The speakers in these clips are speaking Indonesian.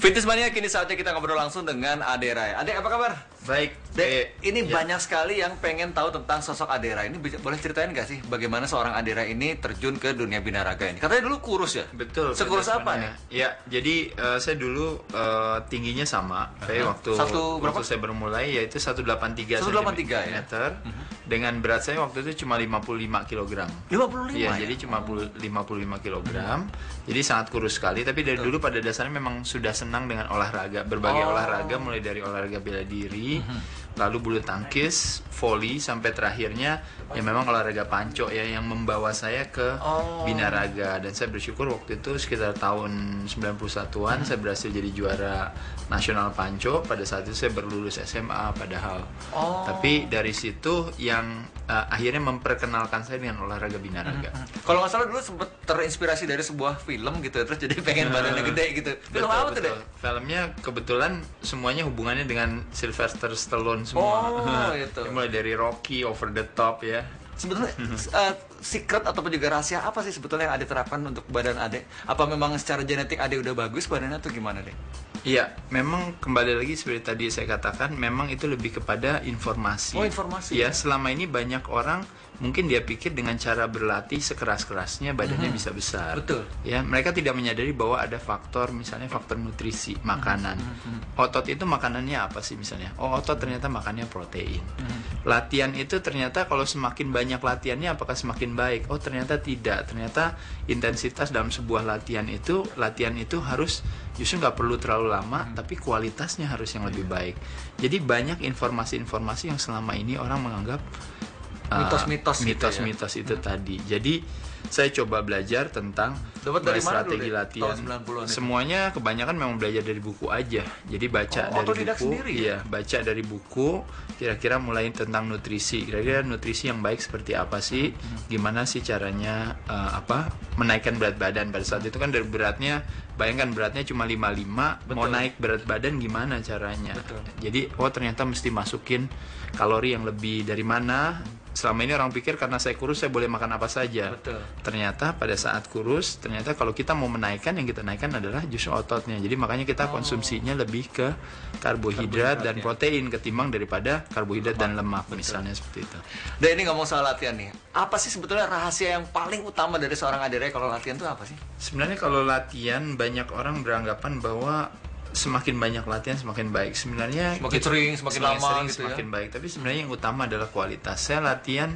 Fitness Mania, kini saatnya kita ngobrol langsung dengan Ade Rai. Ade, apa kabar? Baik, Dek, ini banyak sekali yang pengen tahu tentang sosok Ade Rai. Ini boleh ceritain nggak sih bagaimana seorang Ade Rai ini terjun ke dunia binaraga ini? Katanya dulu kurus ya? Betul. Sekurus apa nih? Ya, jadi saya dulu tingginya sama. Kayak waktu saya bermulai yaitu 183 183 cm. Dengan berat saya waktu itu cuma 55 kg. 55 ya? Jadi cuma 55 kg. Jadi sangat kurus sekali. Tapi dari dulu pada dasarnya memang sudah senang dengan olahraga, berbagai olahraga, mulai dari olahraga bela diri, lalu bulu tangkis, voli, sampai terakhirnya ya memang olahraga panco ya yang membawa saya ke binaraga. Dan saya bersyukur waktu itu sekitar tahun 91-an saya berhasil jadi juara nasional panco. Pada saat itu saya baru lulus SMA padahal. Tapi dari situ yang akhirnya memperkenalkan saya dengan olahraga binaraga. Kalau nggak salah dulu sempat terinspirasi dari sebuah film gitu, terus jadi pengen badannya gede gitu. Film apa tuh, Dek? Filmnya kebetulan semuanya hubungannya dengan Sylvester Stallone semua. Itu. Mulai dari Rocky, Over the Top ya. Sebetulnya secret ataupun juga rahasia apa sih sebetulnya yang Ade terapkan untuk badan Ade? Apa memang secara genetik Ade udah bagus badannya atau gimana, Dek? Iya, memang kembali lagi seperti tadi saya katakan, memang itu lebih kepada informasi. Informasi. Ya, selama ini banyak orang mungkin dia pikir dengan cara berlatih sekeras-kerasnya badannya bisa besar. Betul. Ya, mereka tidak menyadari bahwa ada faktor, misalnya faktor nutrisi, makanan. Otot itu makanannya apa sih misalnya? Otot ternyata makannya protein. Latihan itu ternyata kalau semakin banyak latihannya apakah semakin baik? Ternyata tidak. Ternyata intensitas dalam sebuah latihan itu harus justru nggak perlu terlalu lama, tapi kualitasnya harus yang lebih baik. Jadi banyak informasi-informasi yang selama ini orang menganggap mitos-mitos itu tadi. Jadi saya coba belajar tentang strategi latihan. Semuanya kebanyakan memang belajar dari buku aja. Jadi baca dari buku, baca dari buku. Kira-kira mulai tentang nutrisi. Kira-kira nutrisi yang baik seperti apa sih? Gimana sih caranya menaikkan berat badan? Pada saat itu kan dari beratnya, bayangkan beratnya cuma 55, mau naik berat badan gimana caranya? Jadi ternyata mesti masukin kalori yang lebih dari mana? Selama ini orang pikir karena saya kurus saya boleh makan apa saja. Ternyata pada saat kurus, ternyata kalau kita mau menaikkan, yang kita naikkan adalah justru ototnya. Jadi makanya kita konsumsinya lebih ke karbohidrat dan protein ketimbang daripada karbohidrat dan lemak misalnya seperti itu. Dan ini ngomong soal latihan nih, apa sih sebetulnya rahasia yang paling utama dari seorang Ade Rai kalau latihan itu apa sih? Sebenarnya kalau latihan banyak orang beranggapan bahwa semakin banyak latihan semakin baik. Sebenarnya semakin sering, semakin lama gitu semakin baik. Tapi sebenarnya yang utama adalah kualitas. Saya latihan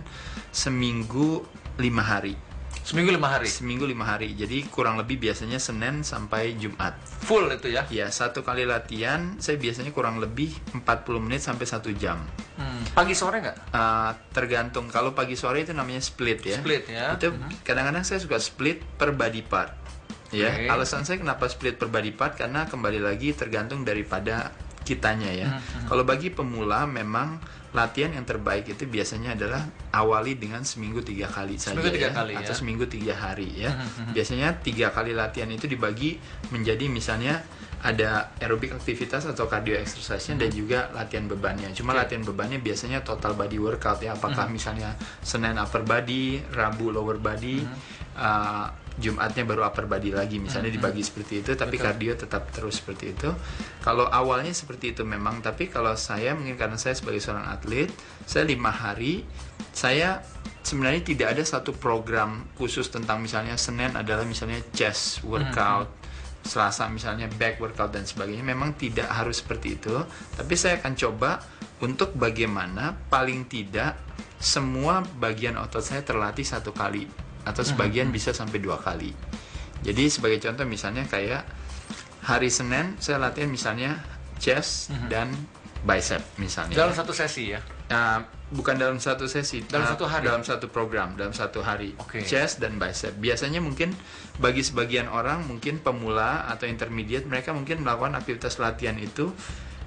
seminggu 5 hari. Seminggu 5 hari? Seminggu 5 hari. Jadi kurang lebih biasanya Senin sampai Jumat. Full itu ya? Ya, satu kali latihan saya biasanya kurang lebih 40 menit sampai 1 jam. Pagi sore nggak? Tergantung. Kalau pagi sore itu namanya split ya. Split ya. Itu kadang-kadang saya suka split per body part. Ya, alasan saya kenapa split per body part karena kembali lagi tergantung daripada kitanya ya. Kalau bagi pemula memang latihan yang terbaik itu biasanya adalah awali dengan seminggu 3 kali saja atau seminggu 3 hari ya. Biasanya 3 kali latihan itu dibagi menjadi misalnya ada aerobik aktivitas atau cardio exercise-nya dan juga latihan bebannya. Cuma latihan bebannya biasanya total body workout ya. Apakah misalnya Senin upper body, Rabu lower body, Jumatnya baru upper body lagi misalnya dibagi seperti itu, tapi kardio tetap terus seperti itu. Kalau awalnya seperti itu memang, tapi kalau saya mungkin karena saya sebagai seorang atlet, saya 5 hari saya sebenarnya tidak ada satu program khusus tentang misalnya Senin adalah misalnya chest workout, Selasa misalnya back workout dan sebagainya. Memang tidak harus seperti itu, tapi saya akan coba untuk bagaimana paling tidak semua bagian otot saya terlatih 1 kali atau sebagian bisa sampai 2 kali. Jadi sebagai contoh misalnya kayak hari Senin saya latihan misalnya chest dan bicep misalnya. Dalam satu sesi ya? Bukan dalam satu sesi, dalam satu hari, dalam satu program, dalam satu hari. Chest dan bicep. Biasanya mungkin bagi sebagian orang mungkin pemula atau intermediate, mereka mungkin melakukan aktivitas latihan itu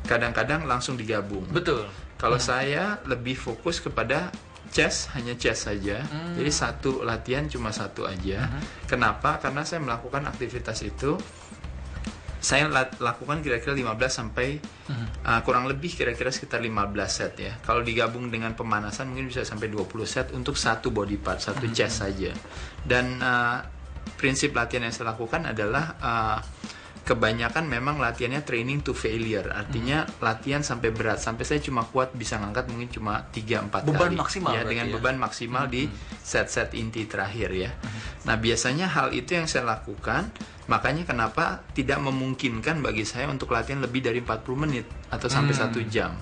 kadang-kadang langsung digabung. Betul. Kalau saya lebih fokus kepada chest, hanya chest saja. Jadi satu latihan cuma satu aja. Kenapa? Karena saya melakukan aktivitas itu, saya lakukan kira-kira 15 sampai kurang lebih kira-kira sekitar 15 set ya. Kalau digabung dengan pemanasan mungkin bisa sampai 20 set untuk satu body part, satu chest saja. Dan prinsip latihan yang saya lakukan adalah kebanyakan memang latihannya training to failure, artinya latihan sampai berat, sampai saya cuma kuat bisa ngangkat mungkin cuma 3-4 Beban kali maksimal ya, berarti dengan ya? beban maksimal di set-set inti terakhir ya. Nah biasanya hal itu yang saya lakukan, makanya kenapa tidak memungkinkan bagi saya untuk latihan lebih dari 40 menit atau sampai 1 jam.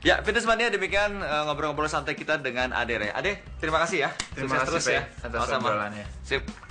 Ya, Fitness Mania, demikian ngobrol-ngobrol santai kita dengan Ade Ray. Ade, terima kasih ya. Terima Sukses kasih terus Pak, ya. atas Sama-sama. obrolannya. Sip.